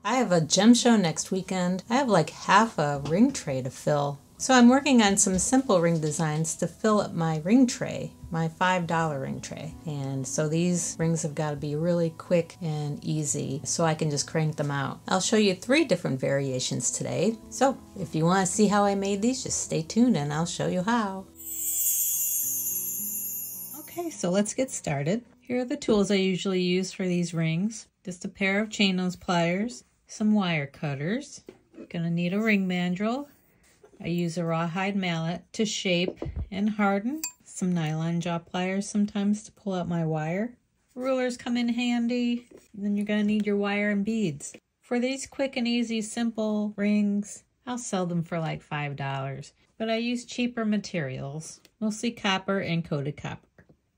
I have a gem show next weekend. I have like half a ring tray to fill. So I'm working on some simple ring designs to fill up my ring tray, my $5 ring tray. And so these rings have got to be really quick and easy so I can just crank them out. I'll show you 3 different variations today. So if you want to see how I made these, just stay tuned and I'll show you how. Okay, so let's get started. Here are the tools I usually use for these rings. Just a pair of chain nose pliers, some wire cutters. Gonna need a ring mandrel. I use a rawhide mallet to shape and harden. Some nylon jaw pliers sometimes to pull out my wire. Rulers come in handy. And then you're gonna need your wire and beads. For these quick and easy simple rings, I'll sell them for like $5. But I use cheaper materials, mostly copper and coated copper.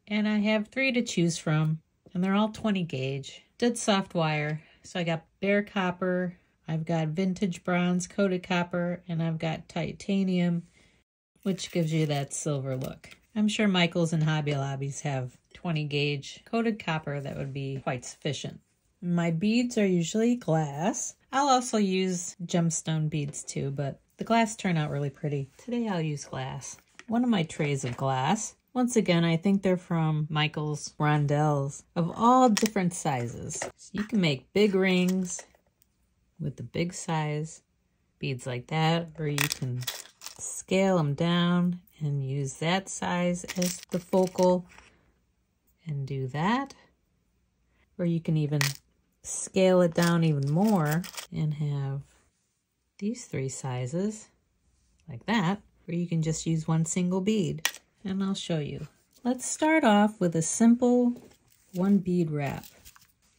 And I have 3 to choose from, and they're all 20 gauge. Dead soft wire. So I got bare copper, I've got vintage bronze coated copper, and I've got titanium, which gives you that silver look. I'm sure Michael's and Hobby Lobbies have 20 gauge coated copper that would be quite sufficient. My beads are usually glass. I'll also use gemstone beads too, but the glass turn out really pretty. Today I'll use glass. One of my trays of glass. Once again, I think they're from Michael's Rondelles of all different sizes. So you can make big rings with the big size beads like that, or you can scale them down and use that size as the focal and do that. Or you can even scale it down even more and have these 3 sizes like that, or you can just use one single bead. And I'll show you. Let's start off with a simple 1 bead wrap.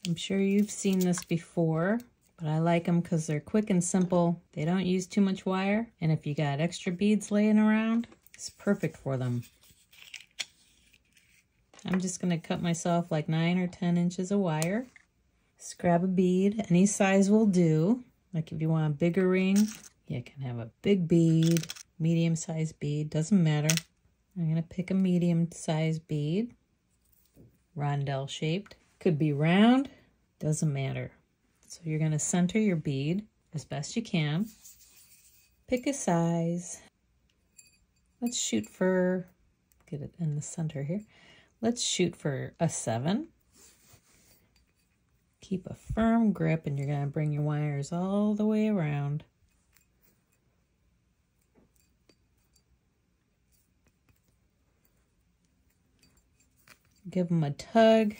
I'm sure you've seen this before, but I like them because they're quick and simple. They don't use too much wire, and if you got extra beads laying around, it's perfect for them. I'm just going to cut myself like 9 or 10 inches of wire. Just grab a bead, any size will do. Like if you want a bigger ring, you can have a big bead, medium-sized bead, doesn't matter. I'm going to pick a medium-sized bead, rondelle shaped. Could be round, doesn't matter. So you're going to center your bead as best you can. Pick a size. Let's shoot for, get it in the center here. Let's shoot for a 7. Keep a firm grip and you're going to bring your wires all the way around. Give them a tug,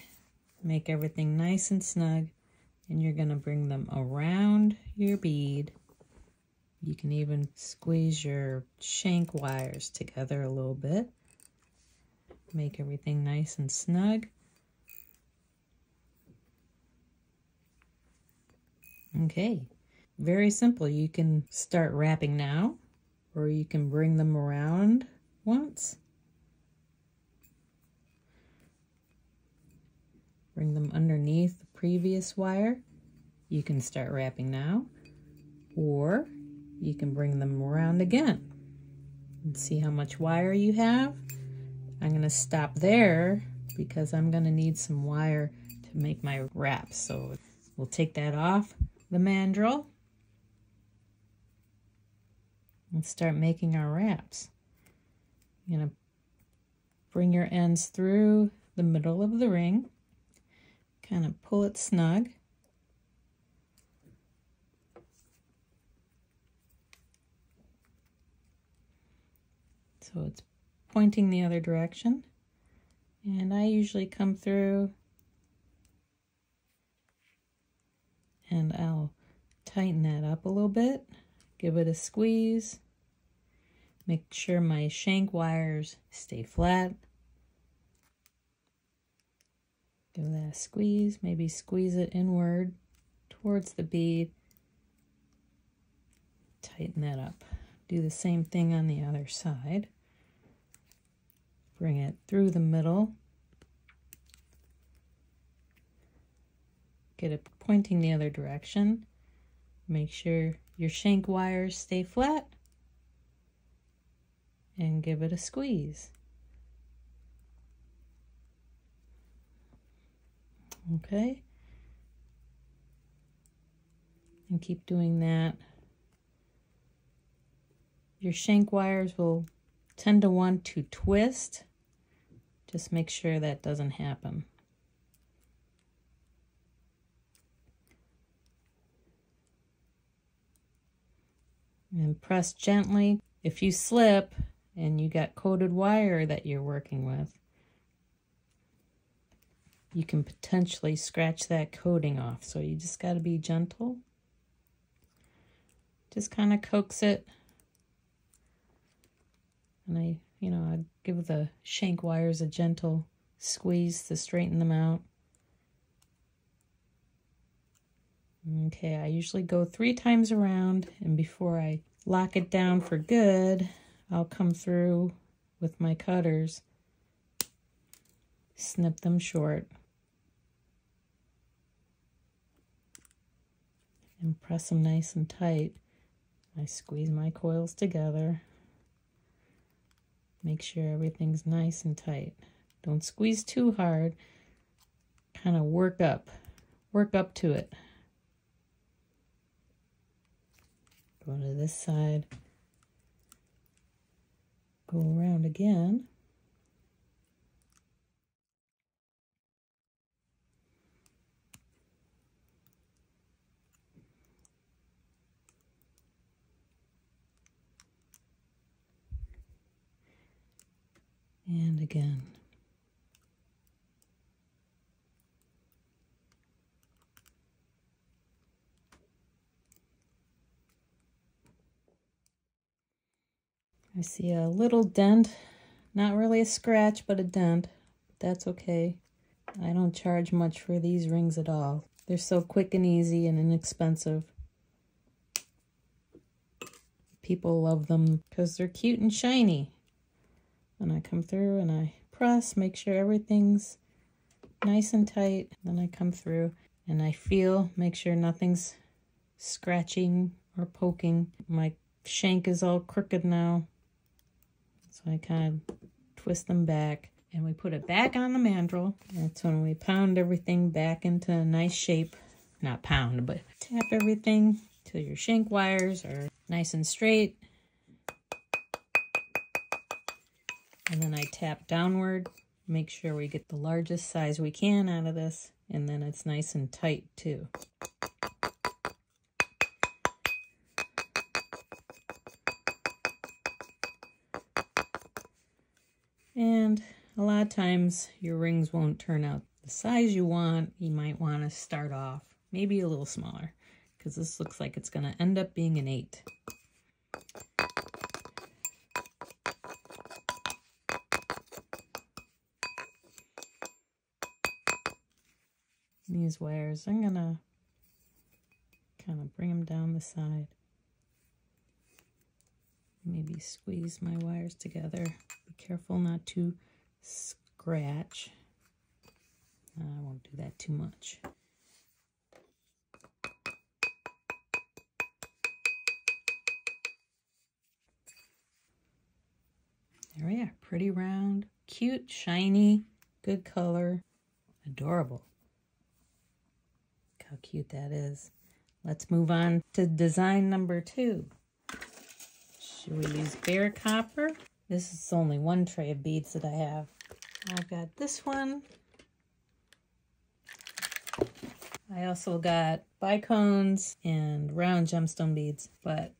make everything nice and snug, and you're going to bring them around your bead. You can even squeeze your shank wires together a little bit. Make everything nice and snug. Okay, very simple. You can start wrapping now, or you can bring them around once. Bring them underneath the previous wire. You can start wrapping now, or you can bring them around again and see how much wire you have. I'm going to stop there because I'm going to need some wire to make my wraps. So we'll take that off the mandrel and start making our wraps. You're going to bring your ends through the middle of the ring. Kind of pull it snug. So it's pointing the other direction. And I usually come through and I'll tighten that up a little bit. Give it a squeeze. Make sure my shank wires stay flat. Give that a squeeze, maybe squeeze it inward towards the bead. Tighten that up. Do the same thing on the other side. Bring it through the middle. Get it pointing the other direction. Make sure your shank wires stay flat. And give it a squeeze. Okay. and keep doing that. Your shank wires will tend to want to twist. Just make sure that doesn't happen. And press gently. If you slip and you got coated wire that you're working with, you can potentially scratch that coating off. So you just got to be gentle. Just kind of coax it. And I give the shank wires a gentle squeeze to straighten them out. Okay, I usually go 3 times around, and before I lock it down for good, I'll come through with my cutters, snip them short, and press them nice and tight. I squeeze my coils together. Make sure everything's nice and tight. Don't squeeze too hard. Kind of work up to it. Go to this side. Go around again. And again. I see a little dent, not really a scratch, but a dent. That's okay. I don't charge much for these rings at all. They're so quick and easy and inexpensive. People love them because they're cute and shiny. And I come through and I press, make sure everything's nice and tight. Then I come through and I feel, make sure nothing's scratching or poking. My shank is all crooked now. So I kind of twist them back and we put it back on the mandrel. That's when we pound everything back into a nice shape. Not pound, but tap everything till your shank wires are nice and straight. And then I tap downward, make sure we get the largest size we can out of this, and then it's nice and tight too. And a lot of times your rings won't turn out the size you want. You might want to start off maybe a little smaller, because this looks like it's going to end up being an 8. These wires, I'm going to kind of bring them down the side. Maybe squeeze my wires together. Be careful not to scratch. I won't do that too much. There we are. Pretty round, cute, shiny, good color, adorable. Look how cute that is. Let's move on to design number 2. Should we use bare copper? This is only one tray of beads that I have. I've got this one. I also got bicones and round gemstone beads, but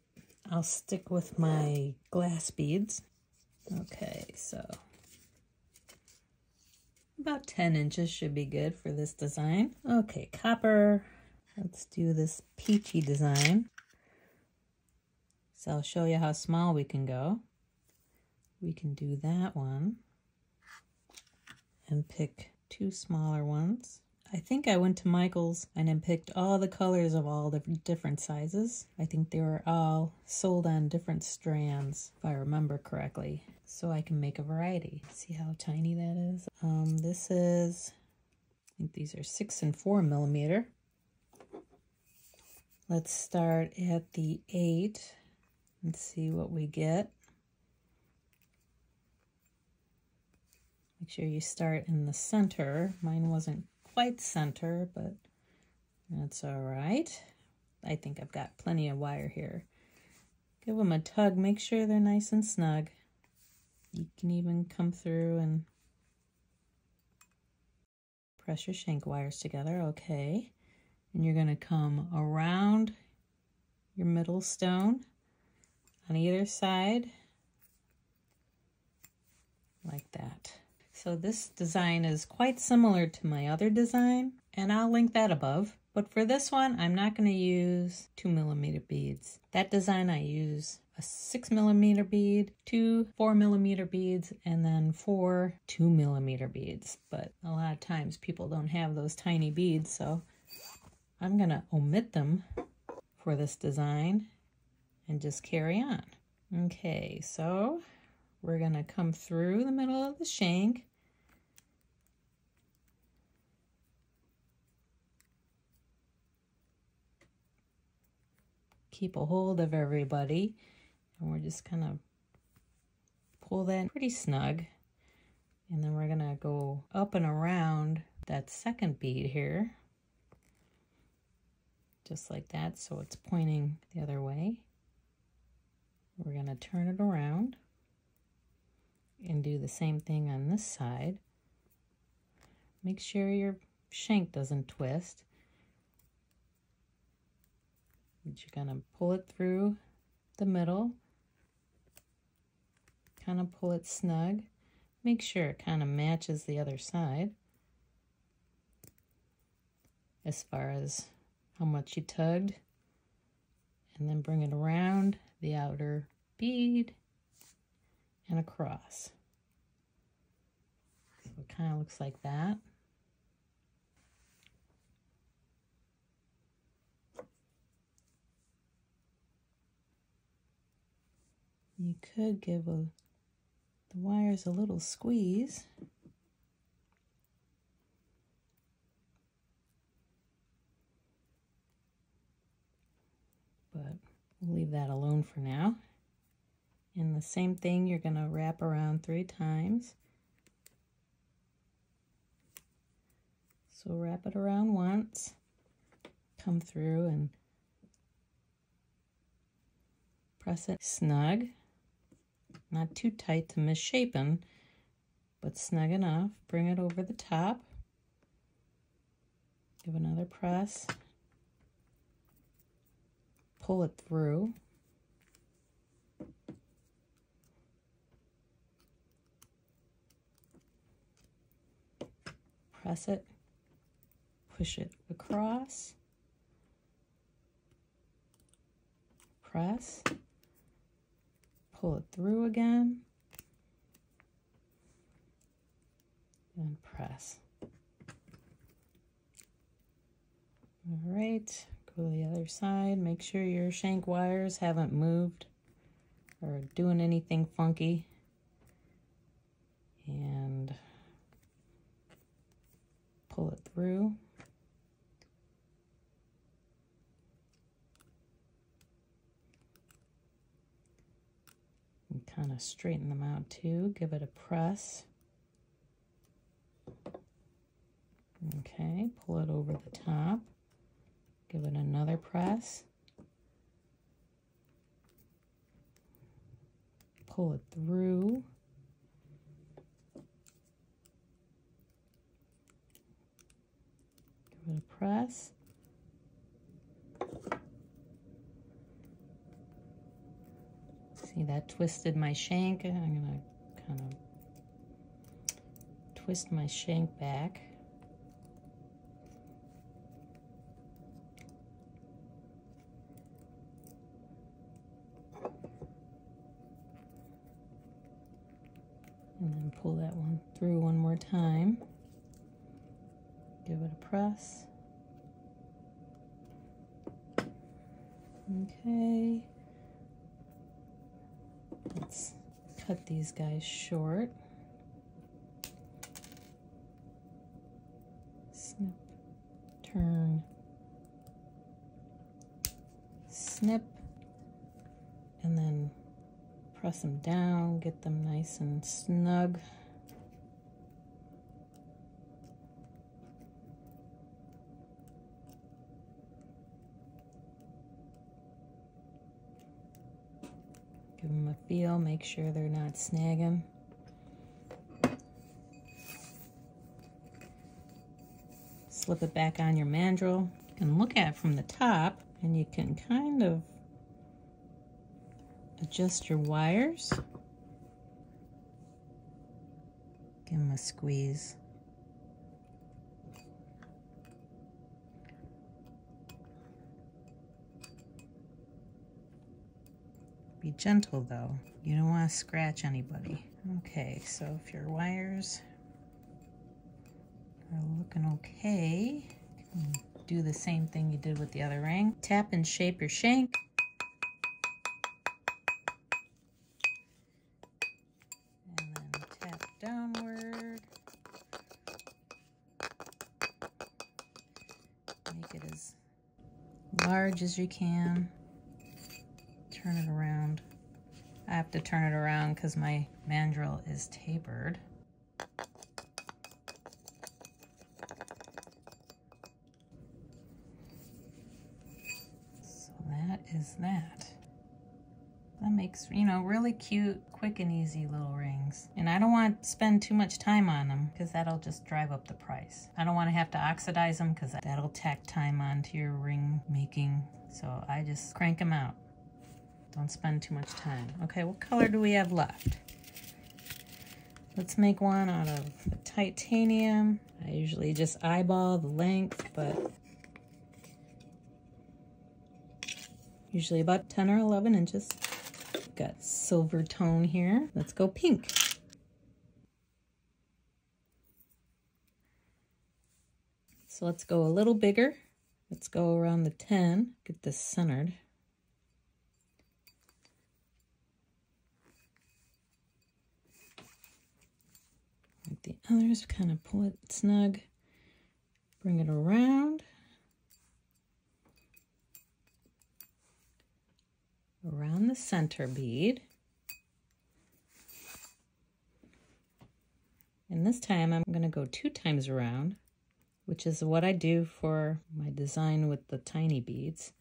I'll stick with my glass beads. Okay, so about 10 inches should be good for this design. Okay, copper. Let's do this peachy design. So I'll show you how small we can go. We can do that one and pick 2 smaller ones. I think I went to Michael's and then picked all the colors of all the different sizes. I think they were all sold on different strands, if I remember correctly, so I can make a variety. See how tiny that is? This is, I think these are 6 and 4 millimeter. Let's start at the 8 and see what we get. Make sure you start in the center. Mine wasn't quite center, but that's all right. I think I've got plenty of wire here. Give them a tug, make sure they're nice and snug. You can even come through and press your shank wires together, okay. And you're gonna come around your middle stone on either side, like that. So this design is quite similar to my other design, and I'll link that above. But for this one, I'm not going to use 2mm beads. That design I use a 6mm bead, 2 4mm beads, and then 4 2mm beads. But a lot of times people don't have those tiny beads, so I'm going to omit them for this design and just carry on. Okay, so we're going to come through the middle of the shank. Keep a hold of everybody, and we're just gonna pull that pretty snug, and then we're gonna go up and around that second bead here, just like that, so it's pointing the other way. We're gonna turn it around and do the same thing on this side. Make sure your shank doesn't twist. But you're gonna pull it through the middle, kind of pull it snug. Make sure it kind of matches the other side as far as how much you tugged, and then bring it around the outer bead and across. So it kind of looks like that. You could give the wires a little squeeze. But we'll leave that alone for now. And the same thing, you're going to wrap around 3 times. So wrap it around once, come through and press it snug. Not too tight to misshapen, but snug enough. Bring it over the top. Give another press. Pull it through. Press it. Push it across. Press. Pull it through again, and press. All right, go to the other side. Make sure your shank wires haven't moved or doing anything funky. And pull it through. And kind of straighten them out too. Give it a press. Okay, pull it over the top. Give it another press. Pull it through. Give it a press. See, that twisted my shank. I'm going to kind of twist my shank back. And then pull that one through one more time. Give it a press. Okay. Let's cut these guys short. Snip, turn, snip, and then press them down, get them nice and snug. Give them a feel, make sure they're not snagging. Slip it back on your mandrel. You can look at it from the top and you can kind of adjust your wires. Give them a squeeze. Be gentle though. You don't want to scratch anybody. Okay, so if your wires are looking okay, you can do the same thing you did with the other ring. Tap and shape your shank. And then tap downward. Make it as large as you can. Turn it around. I have to turn it around because my mandrel is tapered. So that is that. That makes, you know, really cute, quick and easy little rings. And I don't want to spend too much time on them because that'll just drive up the price. I don't want to have to oxidize them because that'll tack time onto your ring making. So I just crank them out. Don't spend too much time. Okay, what color do we have left? Let's make one out of titanium. I usually just eyeball the length, but usually about 10 or 11 inches. Got silver tone here. Let's go pink. So let's go a little bigger. Let's go around the 10. Get this centered. Like the others, kind of pull it snug. Bring it around. Around the center bead. And this time I'm going to go 2 times around, which is what I do for my design with the tiny beads.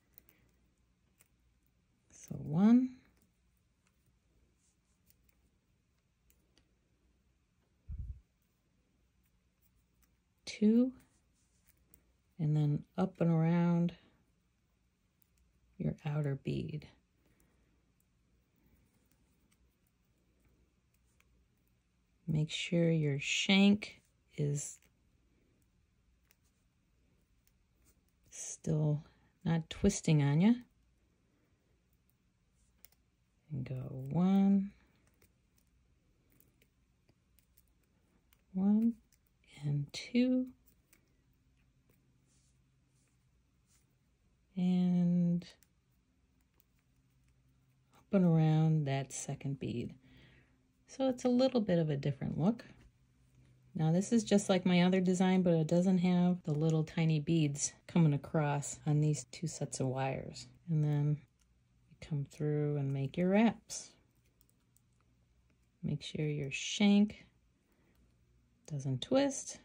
So 1, 2, and then up and around your outer bead. Make sure your shank is still not twisting on you. And go 1, 1, and 2, and up and around that second bead. So it's a little bit of a different look. Now this is just like my other design, but it doesn't have the little tiny beads coming across on these 2 sets of wires. And then you come through and make your wraps. Make sure your shank doesn't twist.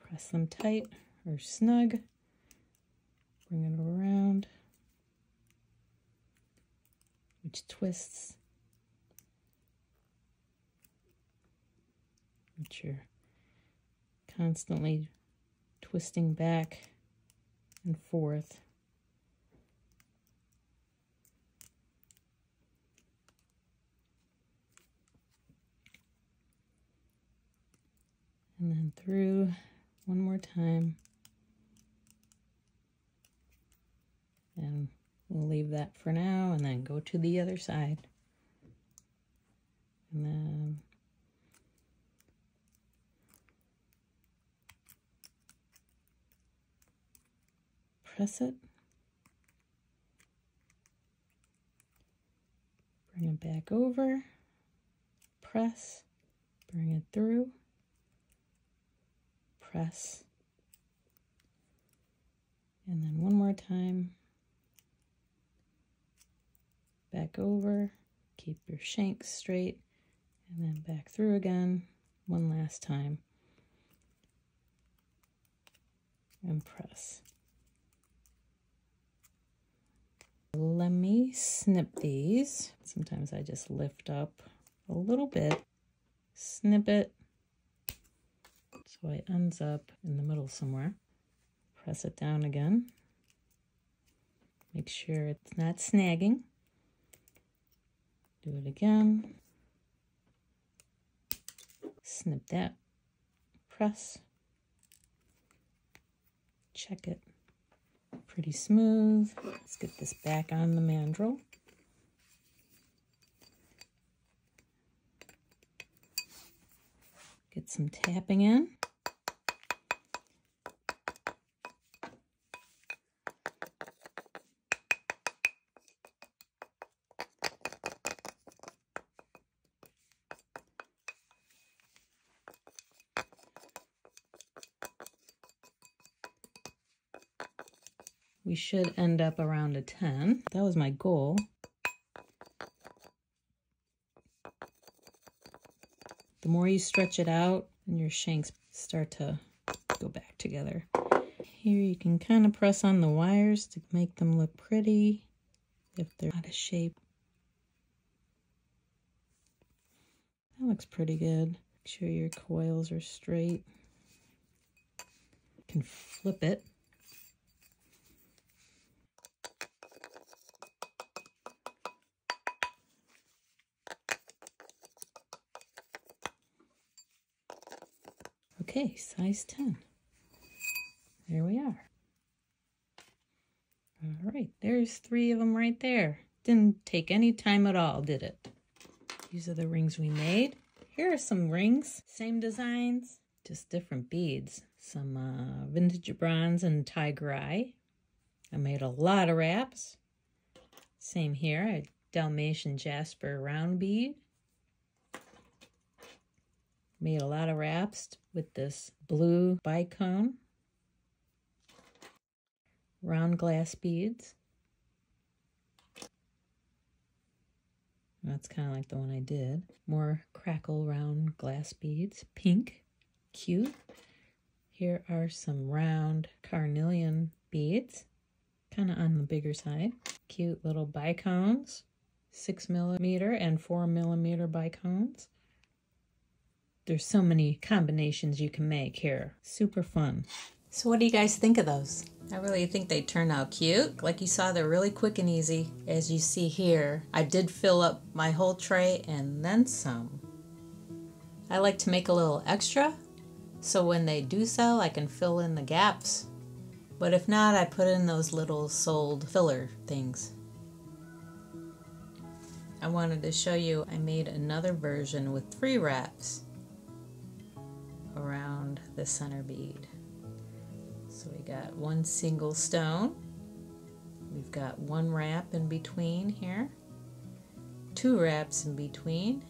Press them tight or snug. Bring it around, which twists, which you're constantly twisting back and forth. And then through one more time. And we'll leave that for now and then go to the other side. And then press it. Bring it back over. Press. Bring it through. Press. And then one more time. Back over, keep your shanks straight, and then back through again one last time. and press. Let me snip these. Sometimes I just lift up a little bit, snip it, so it ends up in the middle somewhere. Press it down again. Make sure it's not snagging. Do it again. Snip that. Press. Check it. Pretty smooth. Let's get this back on the mandrel. Get some tapping in. We should end up around a 10. That was my goal. The more you stretch it out, and your shanks start to go back together. Here you can kind of press on the wires to make them look pretty if they're out of shape. That looks pretty good. Make sure your coils are straight. You can flip it. Okay, size 10. There we are. All right, there's 3 of them right there. Didn't take any time at all, did it? These are the rings we made. Here are some rings, same designs, just different beads. Some vintage bronze and tiger eye. I made a lot of wraps. Same here, a Dalmatian jasper round bead. Made a lot of wraps with this blue bicone. Round glass beads. That's kind of like the one I did. More crackle round glass beads. Pink. Cute. Here are some round carnelian beads. Kind of on the bigger side. Cute little bicones. 6mm and 4mm bicones. There's so many combinations you can make here. Super fun. So what do you guys think of those? I really think they turn out cute. Like you saw, they're really quick and easy. As you see here, I did fill up my whole tray and then some. I like to make a little extra, so when they do sell, I can fill in the gaps. But if not, I put in those little sold filler things. I wanted to show you, I made another version with 3 wraps around the center bead. So we got 1 single stone, we've got 1 wrap in between here, 2 wraps in between,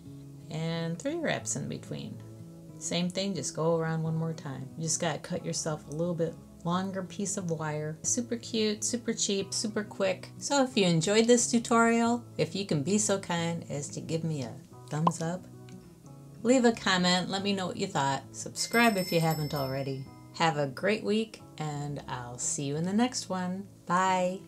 and 3 wraps in between. Same thing, just go around 1 more time. You just gotta cut yourself a little bit longer piece of wire. Super cute, super cheap, super quick. So if you enjoyed this tutorial, if you can be so kind as to give me a thumbs up, leave a comment, let me know what you thought. Subscribe if you haven't already. Have a great week, and I'll see you in the next one. Bye.